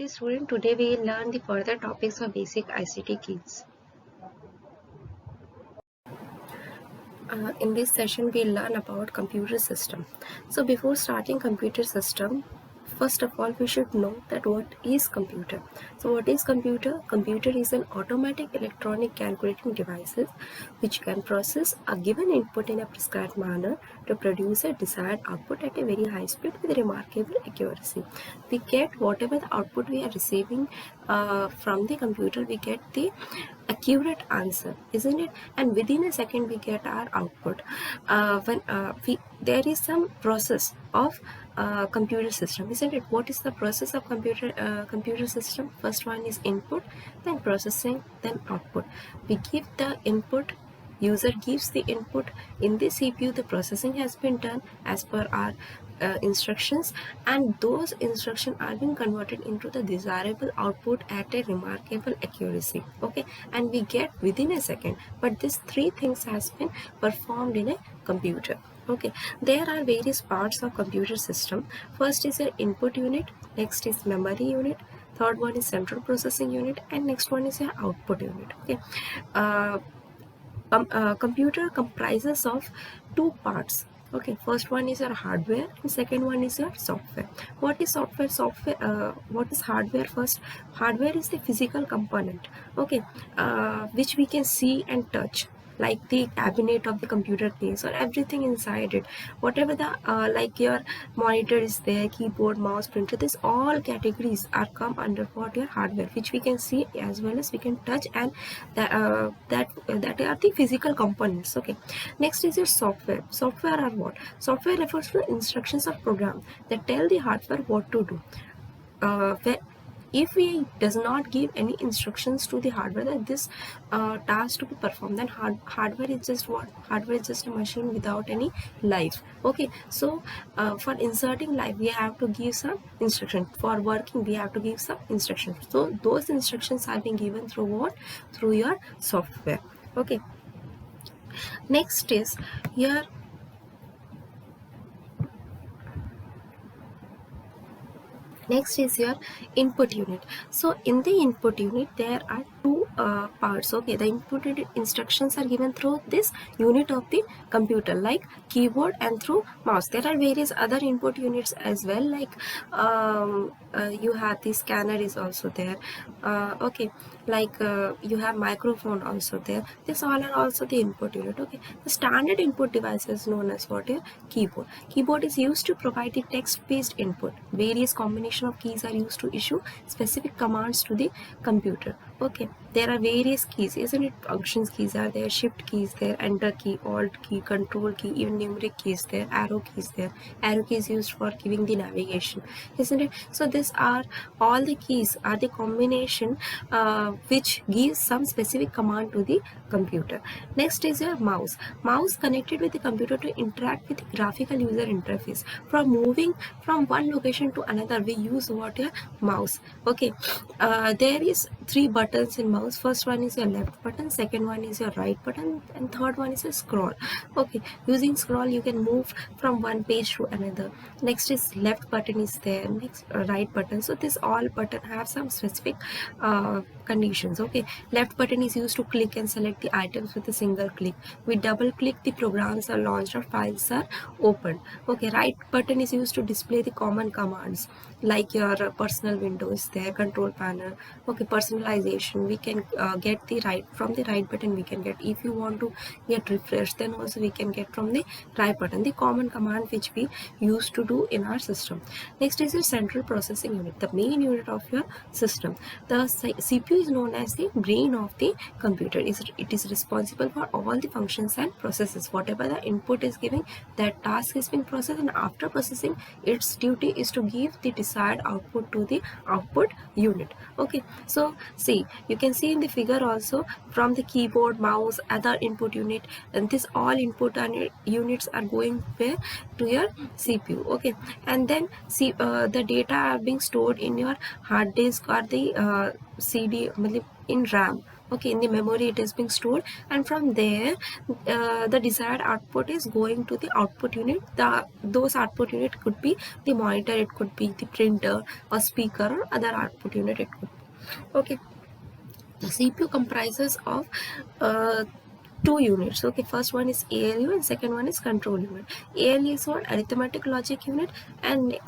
ICT student. Today we will learn the further topics of basic ICT keys. In this session we'll learn about computer system. So before starting computer system, first of all we should know that what is computer. So what is computer? Computer is an automatic electronic calculating devices which can process a given input in a prescribed manner to produce a desired output at a very high speed with remarkable accuracy. We get whatever the output we are receiving from the computer, we get the accurate answer, isn't it? And within a second we get our output. When we there is some process of computer system, isn't it? What is the process of computer system? First one is input, then processing, then output. We give the input, user gives the input. In the CPU the processing has been done as per our instructions, and those instructions are being converted into the desirable output at a remarkable accuracy. Okay, and we get within a second. But these three things has been performed in a computer. Okay, there are various parts of computer system. First is your input unit, next is memory unit, third one is central processing unit, and next one is your output unit. Okay, computer comprises of two parts. Okay, first one is your hardware and second one is your software. What is software? What is hardware? First, hardware is the physical component, okay, which we can see and touch, like the cabinet of the computer case or everything inside it. Whatever the like your monitor is there, keyboard, mouse, printer, this all categories are come under what your hardware, which we can see as well as we can touch, and that are the physical components. Okay, next is your software. Software are what? Software refers to instructions of program that tell the hardware what to do. If we does not give any instructions to the hardware that this task to be performed, then hardware is just what? Hardware is just a machine without any life. Okay, so for inserting life we have to give some instruction, for working we have to give some instructions. So those instructions are being given through what? Through your software. Okay, next is your input unit. So in the input unit there are two parts. Okay, the input instructions are given through this unit of the computer, like keyboard and through mouse. There are various other input units as well, like you have the scanner is also there. Okay, like you have microphone also there. This all are also the input unit. Okay, the standard input device is known as what? A keyboard. Keyboard is used to provide the text-based input. Various combination of keys are used to issue specific commands to the computer. Okay, there are various keys, isn't it? Functions keys are there, shift keys there, enter key, alt key, control key, even numeric keys there, arrow keys there. Arrow keys used for giving the navigation, isn't it? So these are all the keys are the combination which gives some specific command to the computer. Next is your mouse. Mouse connected with the computer to interact with the graphical user interface. For moving from one location to another we use what? A mouse. Okay, there is three buttons in mouse. First one is your left button, second one is your right button, and third one is a scroll. Okay, using scroll you can move from one page to another. Next is left button is there, next right button. So this all button have some specific conditions. Okay, left button is used to click and select the items with a single click. We double click, the programs are launched or files are opened. Okay, right button is used to display the common commands, like your personal windows there, control panel. Okay, personalization we can get the right from the right button. We can get, if you want to get refresh, then also we can get from the right button, the common command which we used to do in our system. Next is your central processing unit, the main unit of your system. The CPU is known as the brain of the computer. It is responsible for all the functions and processes. Whatever the input is giving, that task is being processed, and after processing its duty is to give the desired output to the output unit. Okay, so see, you can see in the figure also, from the keyboard, mouse, other input unit, and this all input units are going where? To your CPU. Okay, and then see the data are being stored in your hard disk or the CD, in RAM. Okay, in the memory it is being stored, and from there the desired output is going to the output unit. Those output unit could be the monitor, it could be the printer or speaker or other output unit it could be. Okay, the CPU comprises of two units. Okay, first one is ALU and second one is control unit. ALU is what? Arithmetic logic unit, and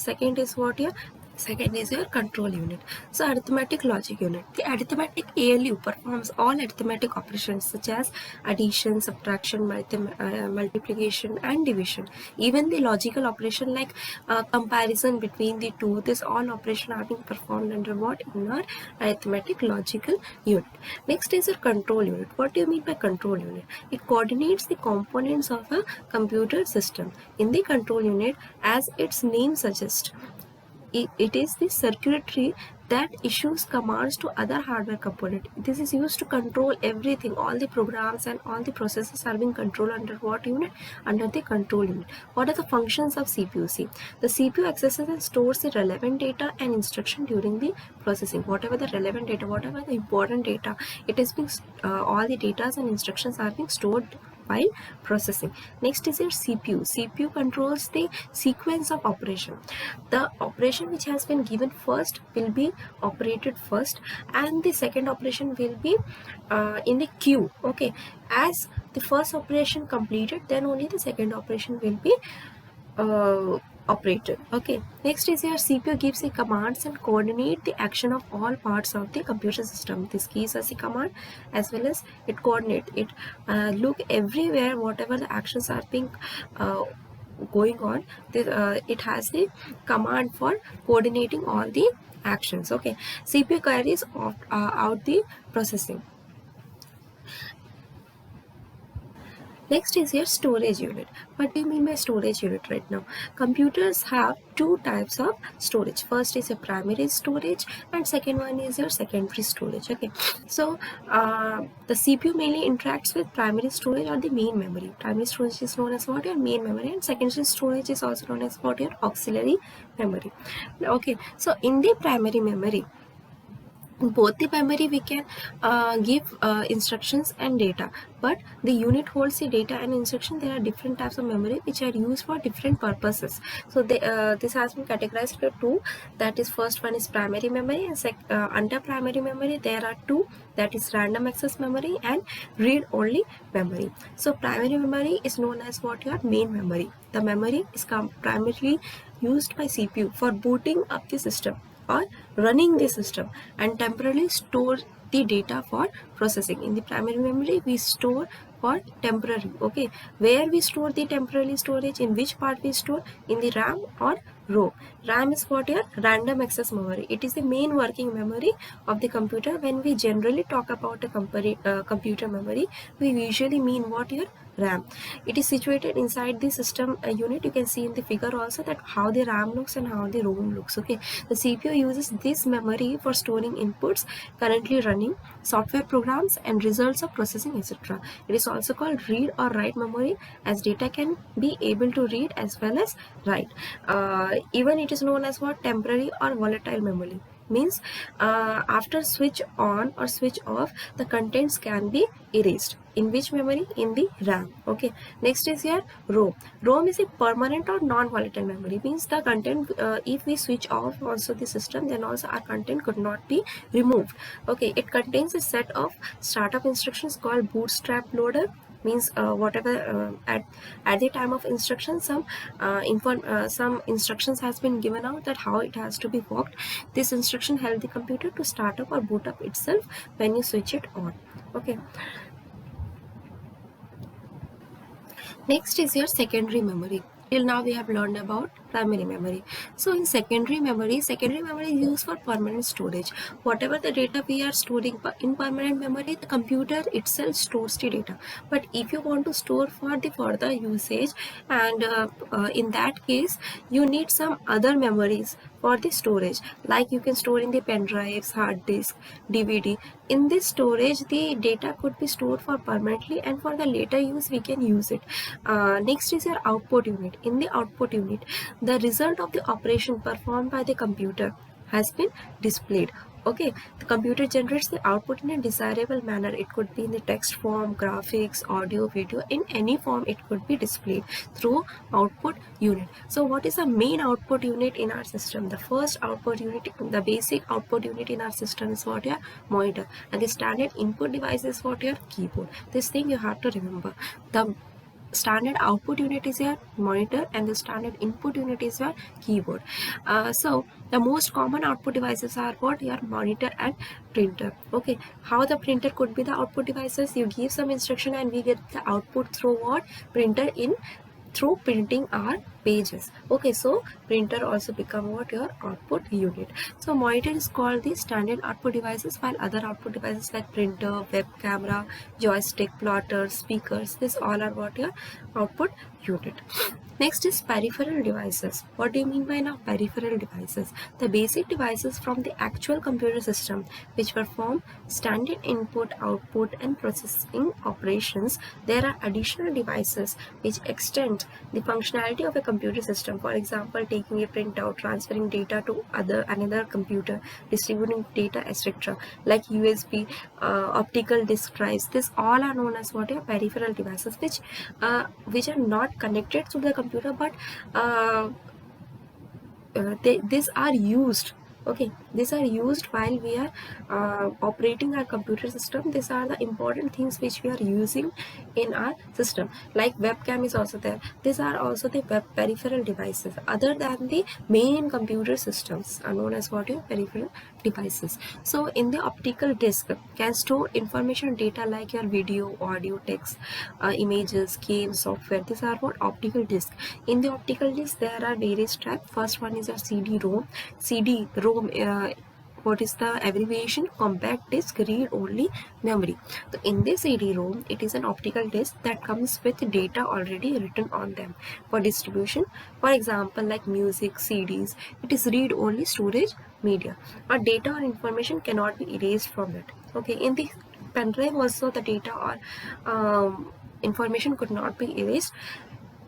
second is what? Here second is your control unit. So arithmetic logic unit, the arithmetic ALU performs all arithmetic operations such as addition, subtraction, multiplication and division. Even the logical operation like comparison between the two, this all operation are being performed under what? In our arithmetic logical unit. Next is your control unit. What do you mean by control unit? It coordinates the components of a computer system. In the control unit, as its name suggests, it is the circuitry that issues commands to other hardware component. This is used to control everything. All the programs and all the processes are being controlled under what unit? Under the control unit. What are the functions of CPU? See, the CPU accesses and stores the relevant data and instruction during the processing. Whatever the relevant data, whatever the important data, it is being all the data and instructions are being stored while processing. Next is your CPU. CPU controls the sequence of operation. The operation which has been given first will be operated first, and the second operation will be in the queue. Okay, as the first operation completed, then only the second operation will be operated. Okay, next is your CPU gives the commands and coordinate the action of all parts of the computer system. This gives us a command as well as it coordinate it, look everywhere whatever the actions are being going on. It has the command for coordinating all the actions. Okay, CPU carries out the processing. Next is your storage unit. What do you mean by storage unit right now? Computers have two types of storage. First is your primary storage and second one is your secondary storage. Okay, so the CPU mainly interacts with primary storage or the main memory. Primary storage is known as what? Your main memory, and secondary storage is also known as what? Your auxiliary memory. Okay, so in the primary memory, in both the memory we can give instructions and data, but the unit holds the data and instruction. There are different types of memory which are used for different purposes. So this has been categorized into two. That is, first one is primary memory, and under primary memory there are two, that is random access memory and read only memory. So primary memory is known as what? Your main memory. The memory is primarily used by CPU for booting up the system or running the system, and temporarily store the data for processing. In the primary memory we store for temporary. Okay, where we store the temporary storage, in which part we store? In the RAM or ROM. RAM is what? Your random access memory. It is the main working memory of the computer. When we generally talk about a computer memory, we usually mean what? Your RAM. It is situated inside the system unit. You can see in the figure also that how the RAM looks and how the ROM looks. Okay, the CPU uses this memory for storing inputs, currently running software programs and results of processing, etc. It is also called read or write memory, as data can be able to read as well as write. Even it is known as what? Temporary or volatile memory. Means after switch on or switch off, the contents can be erased. In which memory? In the RAM. Okay, next is your ROM. ROM is a permanent or non-volatile memory. Means the content, if we switch off also the system, then also our content could not be removed. Okay, it contains a set of startup instructions called bootstrap loader. Means whatever at the time of instruction, some instructions has been given out that how it has to be worked. This instruction help the computer to start up or boot up itself when you switch it on. Okay, next is your secondary memory. Till now we have learned about primary memory. So in secondary memory is used for permanent storage. Whatever the data we are storing in permanent memory, the computer itself stores the data. But if you want to store for the further usage, and in that case you need some other memories for the storage, like you can store in the pen drives, hard disk, DVD. In this storage the data could be stored for permanently, and for the later use we can use it. Next is your output unit. In the output unit, the result of the operation performed by the computer has been displayed. Okay, the computer generates the output in a desirable manner. It could be in the text form, graphics, audio, video, in any form it could be displayed through output unit. So what is the main output unit in our system? The first output unit, the basic output unit in our system is what? Your monitor. And the standard input device is what? Your keyboard. This thing you have to remember. The standard output unit is your monitor and the standard input unit is your keyboard. So the most common output devices are what? Your monitor and printer. Okay, how the printer could be the output devices? You give some instruction and we get the output through what? Printer in through printing our pages. Okay, so printer also become what? Your output unit. So monitor is called the standard output devices, while other output devices like printer, web camera, joystick, plotter, speakers, this all are what? Your output unit. Next is peripheral devices. What do you mean by now peripheral devices? The basic devices from the actual computer system which perform standard input, output and processing operations. There are additional devices which extend the functionality of a computer system. For example, taking a printout, transferring data to another computer, distributing data, etc. Like USB, optical disk drives. This all are known as what? Are peripheral devices which are not connected to the computer, but these are used. Okay, these are used while we are operating our computer system. These are the important things which we are using in our system. Like webcam is also there. These are also the web peripheral devices other than the main computer systems are known as what? Are peripheral devices. So in the optical disk can store information data like your video, audio, text, images, games, software. These are what? Optical disk. In the optical disk there are various types. First one is a CD-ROM. CD-ROM, what is the abbreviation? Compact disk read only memory. So in this CD-ROM, it is an optical disk that comes with data already written on them for distribution. For example, like music, CDs, it is read only storage media. But data or information cannot be erased from it. Okay, in the pen drive also the data or information could not be erased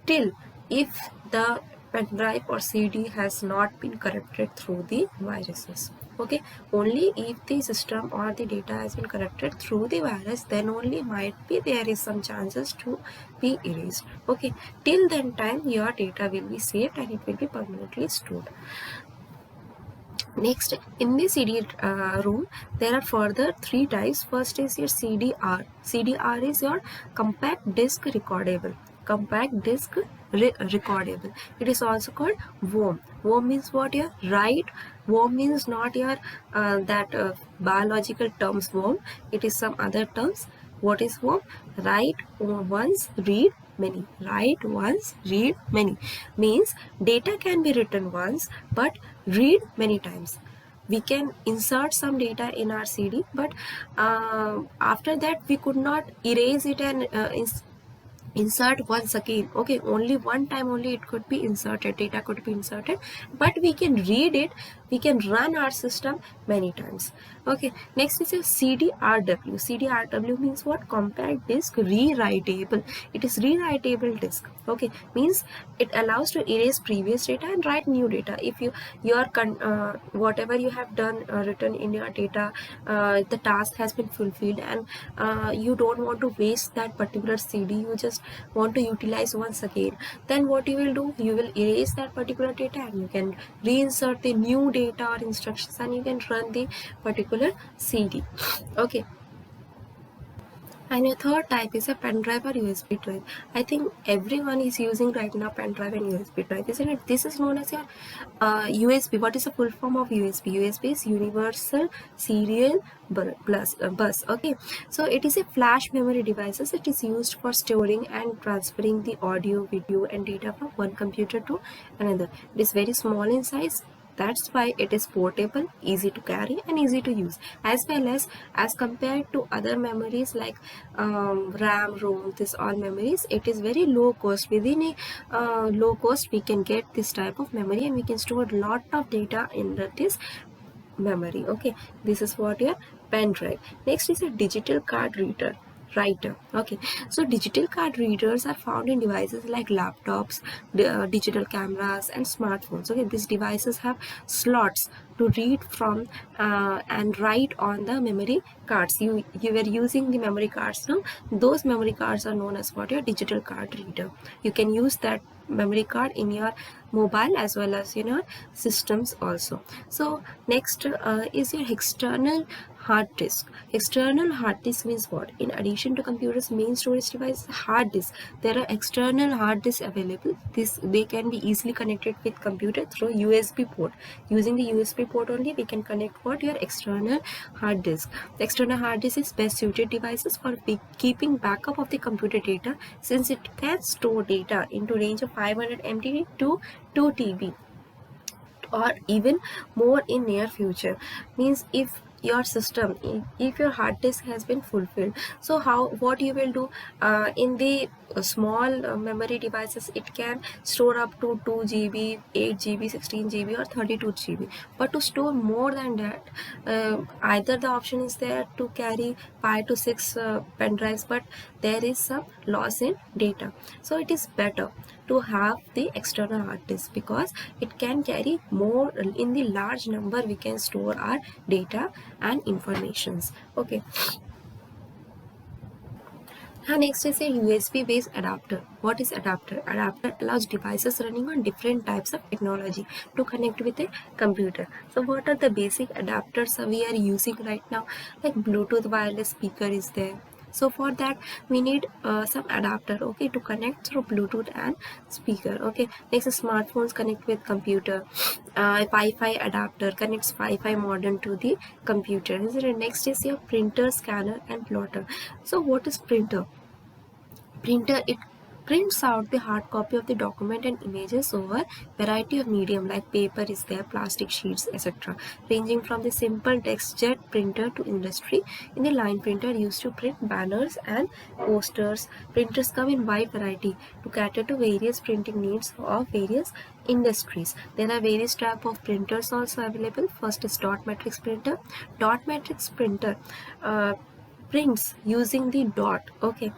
till if the pen drive or CD has not been corrupted through the viruses. Okay, only if the system or the data has been corrupted through the virus, then only might be there is some chances to be erased. Okay, till then time your data will be saved and it will be permanently stored. Next, in the CD-ROM, there are further three types. First is your CDR. CDR is your compact disc recordable. Compact disc recordable. It is also called WOM. WOM means what? Your write. WOM means not your biological terms WOM. It is some other terms. What is WOM? Write once, read many. Write once, read many. Means data can be written once but read many times. We can insert some data in our CD, but after that we could not erase it and insert once again. Okay, only one time only it could be inserted, data could be inserted, but we can read it, we can run our system many times. Okay, next is a CD-RW. CD-RW means what? Compact disk rewritable. It is rewritable disk. Okay, means it allows to erase previous data and write new data. If your whatever you have done written in your data, the task has been fulfilled and you don't want to waste that particular CD, you just want to utilize once again, then what you will do, you will erase that particular data and you can reinsert the new data or instructions and you can run the particular CD. Okay, and a third type is a pen drive or USB drive. I think everyone is using right now pen drive and USB drive, isn't it? This is known as your USB. What is the full form of USB? USB is Universal Serial Bus. Okay, so it is a flash memory devices. It is used for storing and transferring the audio, video and data from one computer to another. It is very small in size. That's why it is portable, easy to carry and easy to use, as well as compared to other memories like RAM, ROM, this all memories, it is very low cost. Within a low cost we can get this type of memory and we can store a lot of data in this memory. Okay, this is what your pen drive. Next is a digital card reader. writer. Okay, so digital card readers are found in devices like laptops, digital cameras, and smartphones. Okay, these devices have slots to read from and write on the memory cards. You were using the memory cards, no? Those memory cards are known as what? Your digital card reader. You can use that memory card in your mobile as well as in your systems also. So next is your external hard disk. External hard disk means what? In addition to computer's main storage device, hard disk, there are external hard disks available. They can be easily connected with computer through USB port. Using the USB port only, we can connect what? Your external hard disk. The external hard disk is best suited devices for keeping backup of the computer data, since it can store data into range of 500 MB to 2 TB or even more in near future. Means if your system, if your hard disk has been fulfilled, so what you will do in the small memory devices, it can store up to 2 GB, 8 GB, 16 GB or 32 GB. But to store more than that, either the option is there to carry 5 to 6 pen drives, but there is some loss in data. So it is better to have the external hard disk, because it can carry more. In the large number we can store our data and informations. Okay, and next is a USB based adapter. What is adapter? Adapter allows devices running on different types of technology to connect with a computer. So what are the basic adapters we are using right now? Like Bluetooth wireless speaker is there. So for that we need some adapter, okay, to connect through Bluetooth and speaker. Okay, next is smartphones connect with computer. Wi-Fi adapter connects Wi-Fi modem to the computer. Next is your printer, scanner and plotter. So what is printer? Printer, it prints out the hard copy of the document and images over variety of medium like paper is there, plastic sheets, etc., ranging from the simple textjet printer to industry in the line printer used to print banners and posters. Printers come in wide variety to cater to various printing needs of various industries. There are various type of printers also available. First is dot matrix printer. Dot matrix printer prints using the dot. Okay,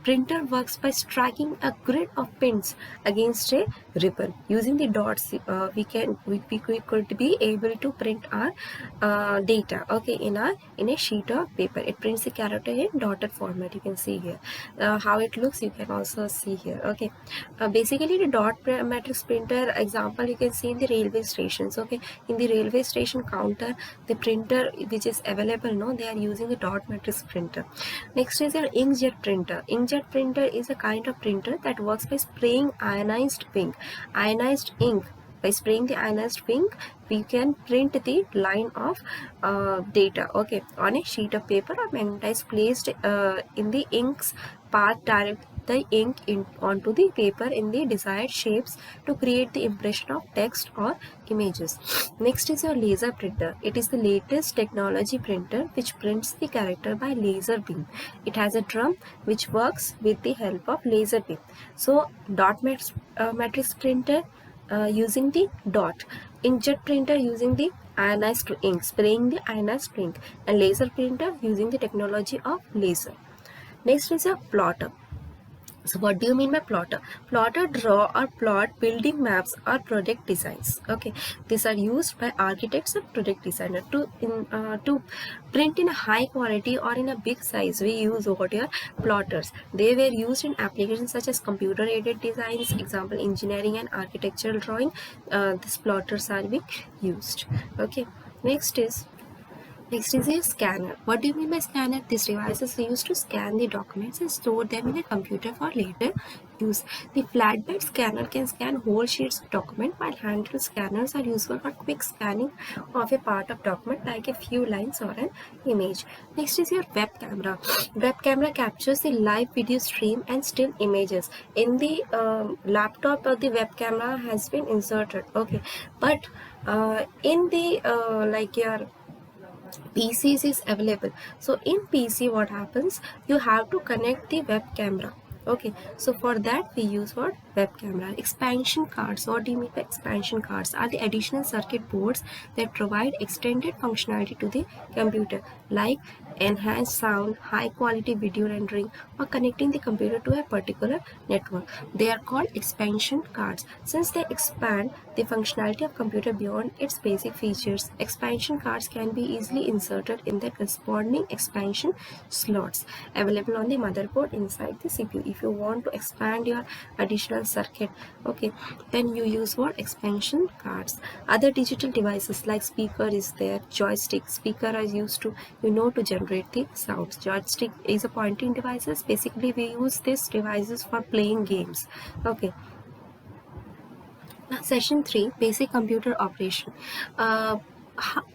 printer works by striking a grid of pins against a ribbon. Using the dots, we could be able to print our data, okay, in a sheet of paper. It prints the character in dotted format. You can see here how it looks. You can also see here. Okay, basically the dot matrix printer example you can see in the railway stations. Okay, in the railway station counter, the printer which is available, no, they are using the dot matrix printer. Next is your inkjet printer. Inkjet printer is a kind of printer that works by spraying ionized ink. Ionized ink. By spraying the ionized ink, we can print the line of data, okay, on a sheet of paper or magnetized placed in the ink's path, direct the ink onto the paper in the desired shapes to create the impression of text or images. Next is your laser printer. It is the latest technology printer which prints the character by laser beam. It has a drum which works with the help of laser beam. So dot matrix printer using the dot, inkjet printer using the ionized ink, spraying the ionized ink, and laser printer using the technology of laser. Next is a plotter. So what do you mean by plotter? Plotter draw or plot building maps or project designs. Okay, these are used by architects and project designers to print in a high quality or in a big size. We use over here plotters. They were used in applications such as computer aided designs, example engineering and architectural drawing. These plotters are being used. Okay, next is a scanner. What do you mean by scanner? These devices are used to scan the documents and store them in a computer for later use. The flatbed scanner can scan whole sheets of document, while handheld scanners are useful for quick scanning of a part of document like a few lines or an image. Next is your web camera. Web camera captures the live video stream and still images. In the laptop, the web camera has been inserted. Okay, but in the like your PCs is available. So in PC what happens, you have to connect the web camera. Okay, so for that we use what? Web camera. Expansion cards. What do you mean by expansion cards? Are the additional circuit boards that provide extended functionality to the computer, like enhanced sound, high quality video rendering, or connecting the computer to a particular network. They are called expansion cards. Since they expand the functionality of computer beyond its basic features, expansion cards can be easily inserted in the corresponding expansion slots available on the motherboard inside the CPU. If you want to expand your additional circuit, okay, then you use what? Expansion cards. Other digital devices like speaker is there, joystick. Speaker is used to, to generate the sounds. Joystick is a pointing devices. Basically we use these devices for playing games. Okay. Now, session 3, basic computer operation. uh,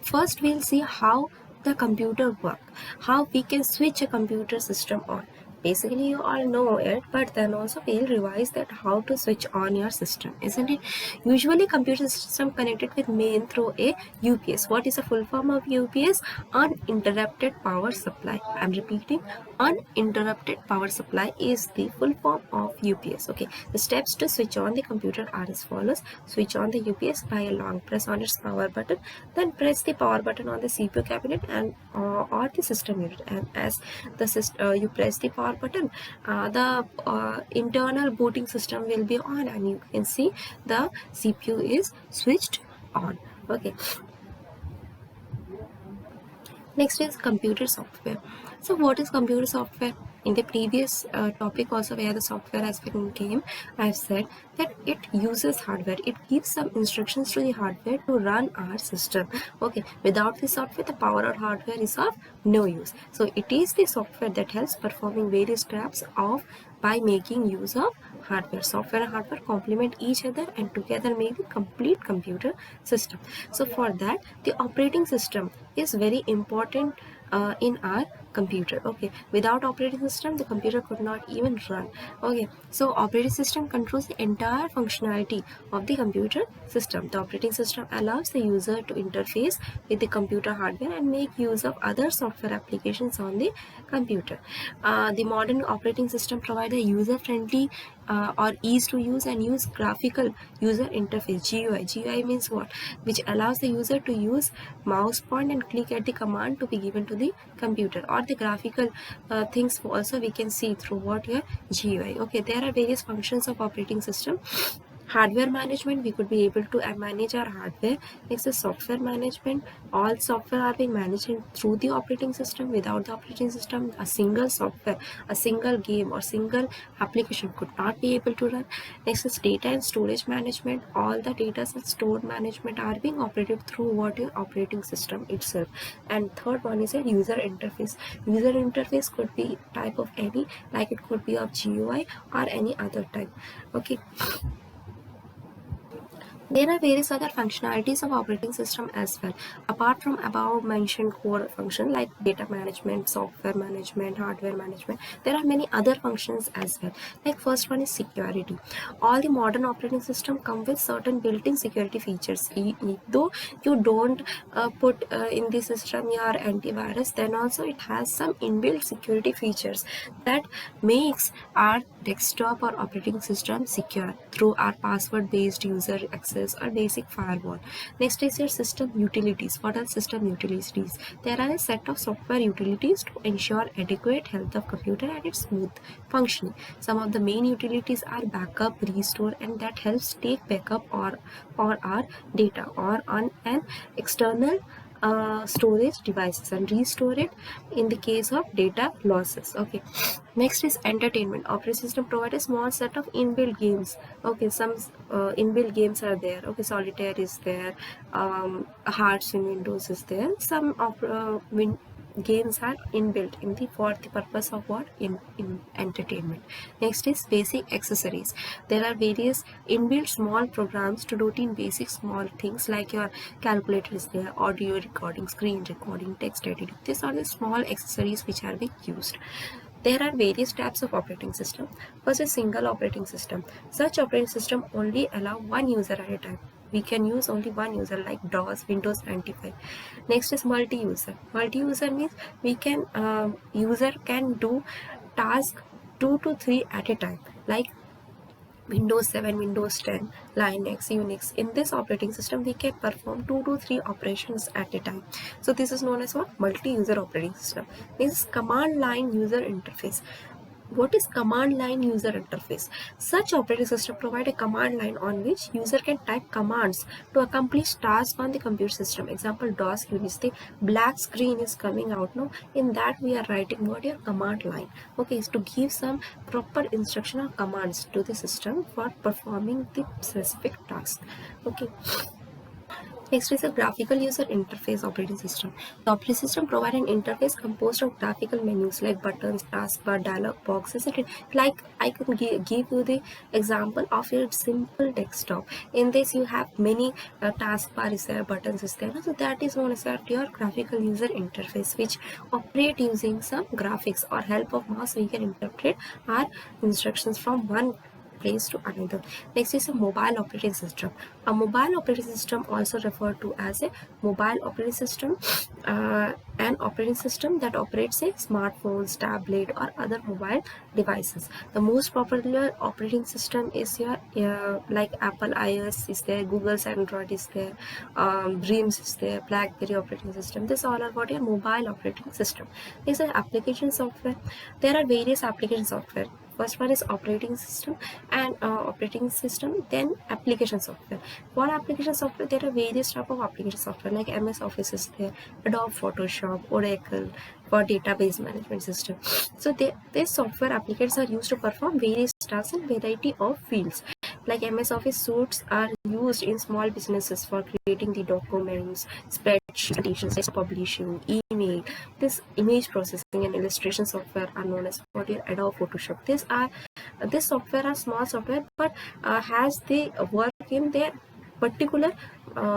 First we'll see how the computer work, how we can switch a computer system on. Basically you all know it, but then also we'll revise that how to switch on your system, isn't it? Usually computer system connected with main through a UPS. What is the full form of UPS? Uninterrupted power supply. I'm repeating, uninterrupted power supply is the full form of UPS. Okay, the steps to switch on the computer are as follows. Switch on the UPS by a long press on its power button, then press the power button on the CPU cabinet and or the system unit. And as you press the power button, the internal booting system will be on, and you can see the CPU is switched on. Okay. Next is computer software. So what is computer software? In the previous topic also, where the software aspect came, I have said that it uses hardware. It gives some instructions to the hardware to run our system. Okay, without the software, the power or hardware is of no use. So it is the software that helps performing various tasks of by making use of hardware. Software and hardware complement each other and together make the complete computer system. So for that, the operating system is very important in our computer. Okay, without operating system the computer could not even run. Okay, so operating system controls the entire functionality of the computer system. The operating system allows the user to interface with the computer hardware and make use of other software applications on the computer. The modern operating system provides a user-friendly or ease to use and use graphical user interface, GUI. GUI means what? Which allows the user to use mouse point and click at the command to be given to the computer, or the graphical things also we can see through what your GUI. Okay, there are various functions of operating system. Hardware management, we could be able to manage our hardware. Next is software management. All software are being managed through the operating system. Without the operating system, a single software, a single game or single application could not be able to run. Next is data and storage management. All the data and stored management are being operated through what your operating system itself. And third one is a user interface. User interface could be type of any, like it could be of GUI or any other type. Okay. There are various other functionalities of operating system as well. Apart from above mentioned core function like data management, software management, hardware management, there are many other functions as well. Like first one is security. All the modern operating system come with certain built-in security features. Though you don't put in the system your antivirus, then also it has some inbuilt security features that makes our desktop or operating system secure through our password-based user access or basic firewall. Next is your system utilities. What are system utilities? There are a set of software utilities to ensure adequate health of computer and its smooth functioning. Some of the main utilities are backup, restore, and that helps take backup or our data or on an external storage devices and restore it in the case of data losses. Okay, next is entertainment. Operating system provides a small set of inbuilt games. Okay, some inbuilt games are there. Okay, solitaire is there, hearts in windows is there. Some games are inbuilt in the for the purpose of what? In entertainment. Next is basic accessories. There are various inbuilt small programs to routine basic small things like your calculator is there, audio recording, screen recording, text editing. These are the small accessories which are being used. There are various types of operating system. First is single operating system. Such operating system only allow one user at a time. We can use only one user like DOS, Windows 95. Next is multi-user. Multi-user means we can user can do task 2 to 3 at a time, like Windows 7, Windows 10, Linux, Unix. In this operating system, we can perform 2 to 3 operations at a time. So this is known as what? Multi-user operating system. This is command line user interface. What is command line user interface? Such operating system provide a command line on which user can type commands to accomplish tasks on the computer system. Example, DOS Unix. The black screen is coming out now. In that we are writing what your command line. Okay, is to give some proper instruction or commands to the system for performing the specific task. Okay. Next is a graphical user interface operating system. The operating system provides an interface composed of graphical menus like buttons, taskbar, dialog boxes, etc. Like I can give you the example of your simple desktop. In this, you have many taskbar is there, buttons is there. So that is known as your graphical user interface, which operate using some graphics or help of mouse. We can interpret our instructions from one place to another. Next is a mobile operating system. A mobile operating system, also referred to as a mobile operating system, an operating system that operates a smartphones, tablet, or other mobile devices. The most popular operating system is your like Apple iOS is there, Google's Android is there, Dreams is there, BlackBerry operating system. This all are what your mobile operating system. These are application software. There are various application software. First one is operating system and then application software. For application software, there are various type of application software like MS Office is there, Adobe Photoshop, Oracle for database management system. So these software applications are used to perform various tasks in variety of fields. Like MS Office suites are used in small businesses for creating the documents, spreadsheets, publishing, email. This image processing and illustration software are known as what your Adobe Photoshop. This software are small software, but has the work in their particular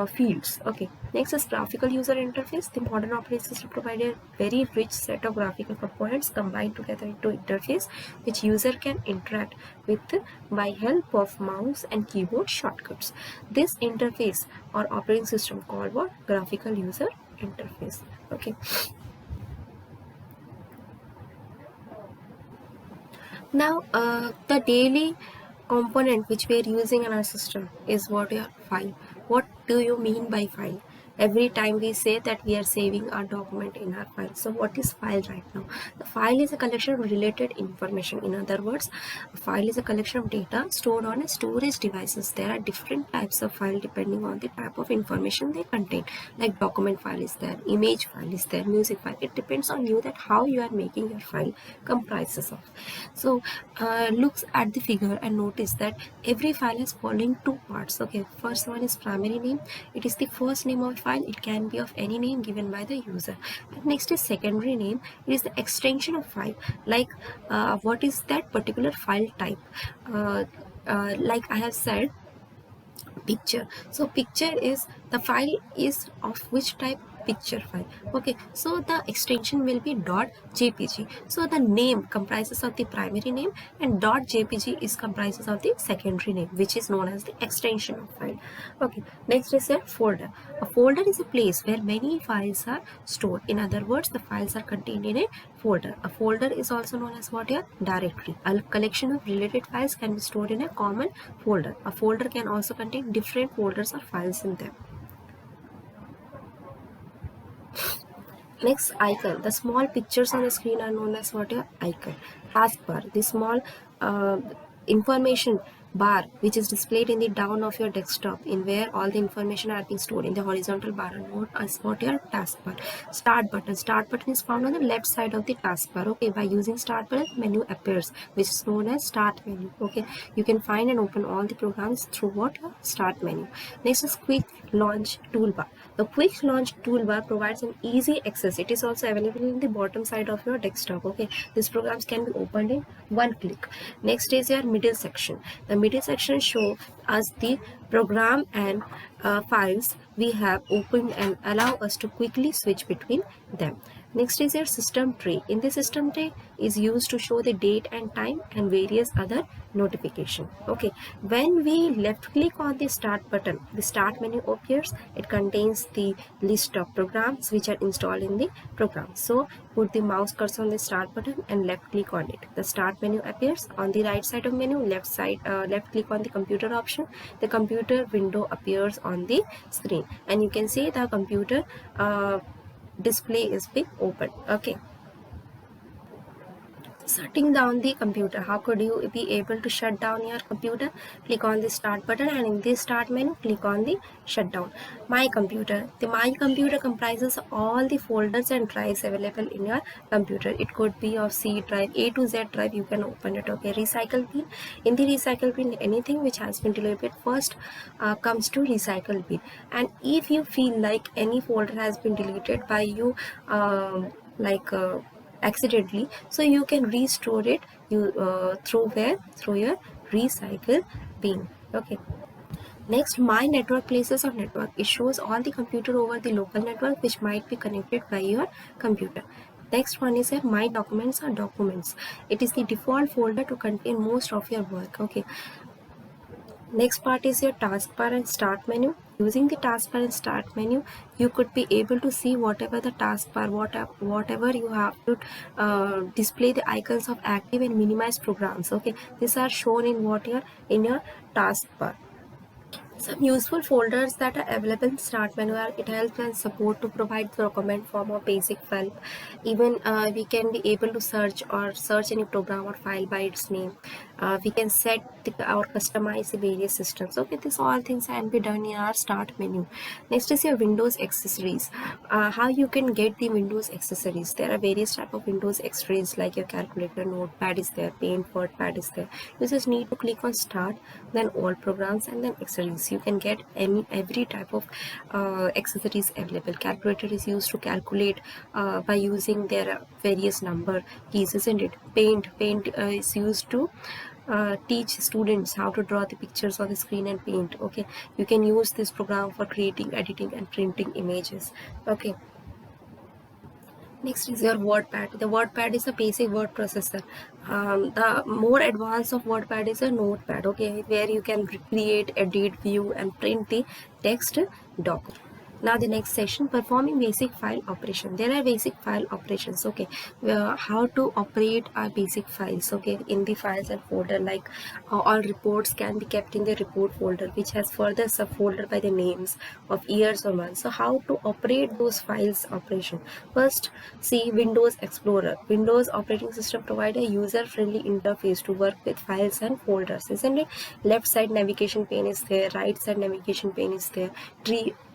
fields. Okay, next is graphical user interface. The modern operating system provides a very rich set of graphical components combined together into interface which user can interact with by help of mouse and keyboard shortcuts. This interface or operating system called what? Graphical user interface. Okay. Now the daily component which we are using in our system is what your file. What do you mean by file? Every time we say that we are saving our document in our file. So what is file right now? The file is a collection of related information. In other words, a file is a collection of data stored on a storage devices. There are different types of file depending on the type of information they contain. Like document file is there, image file is there, music file. It depends on you that how you are making your file comprises of. So looks at the figure and notice that every file has following two parts. Okay, first one is primary name. It is the first name of file. It can be of any name given by the user. And next is secondary name. It is the extension of file, like what is that particular file type. Like I have said, picture. So picture is the file is of which type? Picture file. Okay, so the extension will be .jpg. So the name comprises of the primary name and .jpg is comprises of the secondary name, which is known as the extension of file. Okay, next is a folder. A folder is a place where many files are stored. In other words, the files are contained in a folder. A folder is also known as what? A directory. A collection of related files can be stored in a common folder. A folder can also contain different folders or files in them. Next, icon. The small pictures on the screen are known as what? A icon. Taskbar. The small information bar which is displayed in the down of your desktop, in where all the information are being stored in the horizontal bar, are known as what? Your taskbar. Start button. Start button is found on the left side of the taskbar. Okay, by using start button, menu appears, which is known as start menu. Okay, you can find and open all the programs through what? Your start menu. Next is quick launch toolbar. The quick launch toolbar provides an easy access. It is also available in the bottom side of your desktop. Okay, these programs can be opened in one click. Next is your middle section. The middle section shows us the program and files we have opened and allow us to quickly switch between them. Next is your system tray. In the system tray is used to show the date and time and various other notification. Okay, when we left click on the start button, the start menu appears. It contains the list of programs which are installed in the program. So Put the mouse cursor on the start button and left click on it. The start menu appears. On the right side of menu, left click on the computer option. The computer window appears on the screen, and you can see the computer display is being opened. Okay. Shutting down the computer. How could you be able to shut down your computer? Click on the start button, and in the start menu click on the shutdown. My computer. The my computer comprises all the folders and drives available in your computer. It could be of C drive, A to Z drive. You can open it. Okay. Recycle bin. In the recycle bin, anything which has been deleted first comes to recycle bin. And if you feel like any folder has been deleted by you, accidentally, so you can restore it through your recycle bin. Okay. Next, my network places of network. It shows all the computer over the local network which might be connected by your computer. Next one is here, my documents or documents. It is the default folder to contain most of your work. Okay. Next part is your taskbar and start menu. Using the taskbar and start menu, you could be able to see whatever the taskbar, whatever you have to display the icons of active and minimized programs. Okay, these are shown in in your taskbar. Some useful folders that are available in start menu are, it helps and support to provide the document form or basic file. Even we can be able to search any program or file by its name. We can set or customize the various systems. Okay, this all things can be done in our start menu. Next is your Windows accessories. How you can get the Windows accessories. There are various type of Windows accessories like your calculator, notepad is there, Paint, WordPad is there. You just need to click on start, then all programs, and then accessories. You can get every type of accessories available. Calculator is used to calculate by using their various number keys, isn't it? Paint is used to teach students how to draw the pictures on the screen and paint. Okay, you can use this program for creating, editing, and printing images. Okay. Next is your WordPad. The WordPad is a basic word processor. The more advanced of WordPad is a Notepad, okay, where you can create, edit, view, and print the text document. Now the next session, performing basic file operation. There are basic file operations. Okay, how to operate our basic files. Okay, in the files and folder, like all reports can be kept in the report folder, which has further subfolder by the names of years or months. So how to operate those files operation? First, see Windows Explorer. Windows operating system provide a user-friendly interface to work with files and folders, isn't it? Left side navigation pane is there, right side navigation pane is there.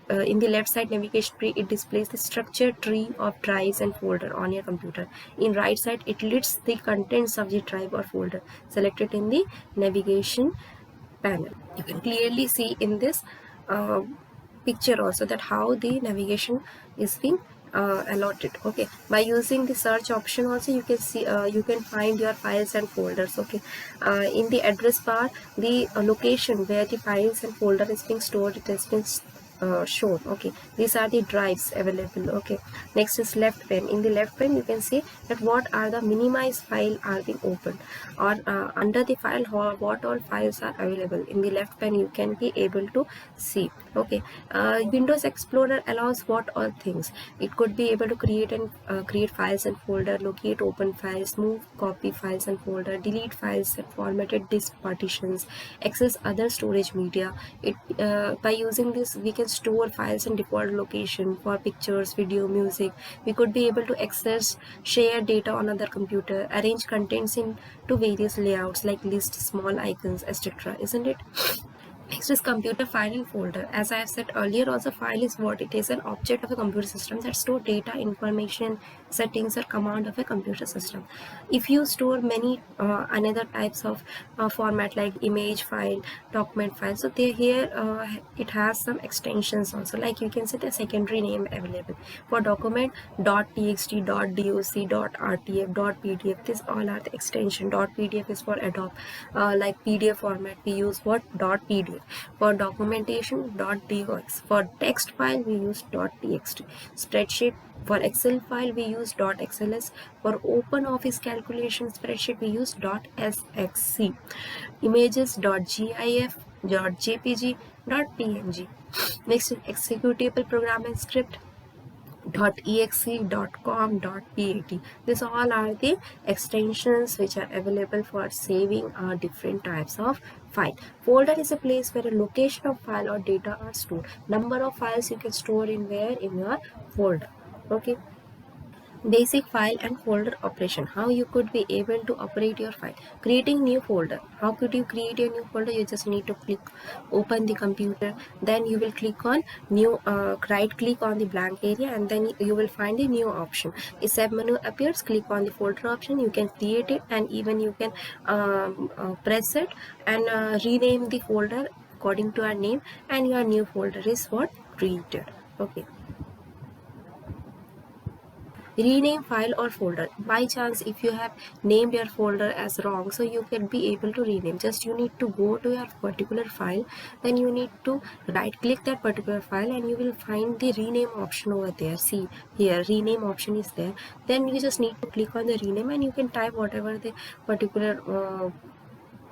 In the left side navigation tree, it displays the structured tree of drives and folder on your computer. In right side, it lists the contents of the drive or folder selected in the navigation panel. You can clearly see in this picture also that how the navigation is being allotted. Okay, by using the search option also you can see you can find your files and folders. Okay, in the address bar, the location where the files and folder is being stored, it has been shown. Okay, these are the drives available. Okay, next is left pane. In the left pane, you can see that what are the minimized file are being opened, or under the file what all files are available. In the left pane, you can be able to see. Okay, Windows Explorer allows what all things. It could be able to create files and folder, locate open files, move, copy files and folder, delete files and formatted disk partitions, access other storage media. By using this, we can store files in default location for pictures, video, music. We could be able to access, share data on other computer, arrange contents into various layouts like lists, small icons, etc. Isn't it? Next is computer file and folder. As I have said earlier, also file is what it is, an object of a computer system that store data, information, settings, or command of a computer system. If you store many another types of format like image file, document file, so here it has some extensions also, like you can see the secondary name available for document .txt, .doc, .rtf, .pdf. These all are the extension. .pdf is for Adobe, like PDF format we use what .pdf. For documentation, .docs. For text file, we use .txt. Spreadsheet, for Excel file, we use .xls. For open office calculation spreadsheet, we use .sxc. Images, .gif, .jpg, .png. Next, executable program and script. .exe, .com, .pat. These all are the extensions which are available for saving different types of file. Folder is a place where a location of file or data are stored. Number of files you can store in where? In your folder. Okay. Basic file and folder operation. How you could be able to operate your file. Creating new folder. How could you create a new folder? You just need to open the computer, then you will click on new, right click on the blank area, and then you will find a new option. A sub menu appears, click on the folder option, you can create it, and even you can press it and rename the folder according to our name, and your new folder is what created. Okay. Rename file or folder. By chance if you have named your folder as wrong, so you can be able to rename. Just you need to go to your particular file, then you need to right click that particular file, and you will find the rename option over there. See here, rename option is there. Then you just need to click on the rename, and you can type whatever the particular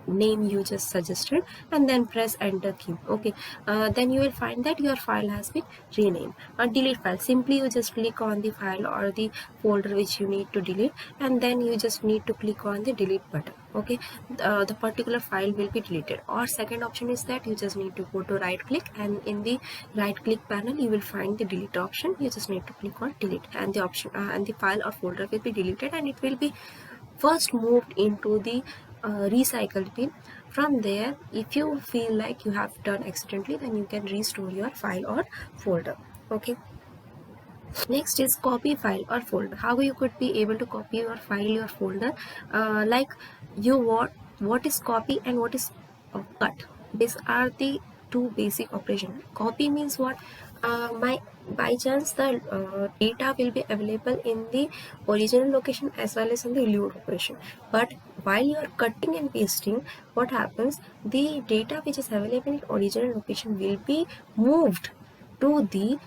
name you just suggested, and then press enter key. Okay. Then you will find that your file has been renamed. Delete file. Simply you just click on the file or the folder which you need to delete, and then you just need to click on the delete button. Okay. The particular file will be deleted. Or second option is that you just need to go to right click, and in the right click panel you will find the delete option. You just need to click on delete, and the option and the file or folder will be deleted, and it will be first moved into the recycled bin. From there, if you feel like you have done accidentally, then you can restore your file or folder. Okay. Next is copy file or folder. How you could be able to copy your file, your folder? Like you what is copy and what is cut. These are the two basic operations. Copy means what? By chance the data will be available in the original location as well as in the load operation. But while you are cutting and pasting, what happens? The data which is available in original location will be moved to the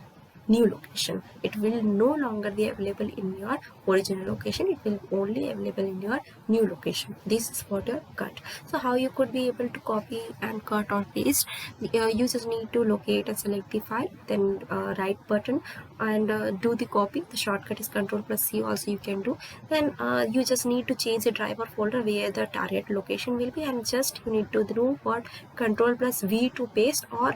new location. It will no longer be available in your original location. It will only available in your new location. This is what your cut. So how you could be able to copy and cut or paste? You just need to locate and select the file, then right button and do the copy. The shortcut is Ctrl+C also you can do. Then you just need to change the drive or folder where the target location will be, and just you need to do what? Ctrl+V to paste, or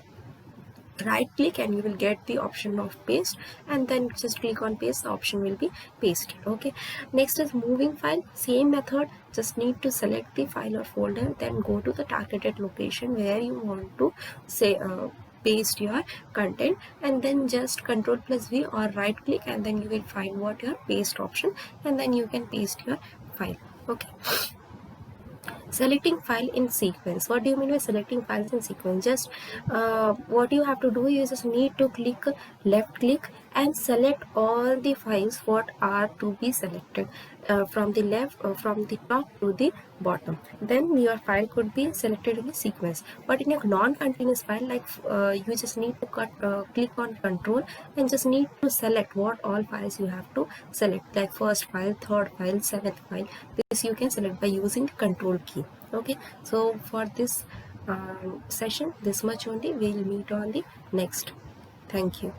right click and you will get the option of paste, and then just click on paste, the option will be pasted. Okay. Next is moving file. Same method, just need to select the file or folder, then go to the targeted location where you want to say paste your content, and then just Ctrl+V or right click, and then you will find what your paste option, and then you can paste your file. Okay. Selecting file in sequence. What do you mean by selecting files in sequence? Just what you have to do is just need to click left click and select all the files what are to be selected from the left from the top to the bottom. Then your file could be selected in a sequence. But in a non-continuous file, like you just need to click on control and just need to select what all files you have to select, like first file, third file, seventh file. This you can select by using the control key. Okay. So for this session, this much only. We'll meet on the next. Thank you.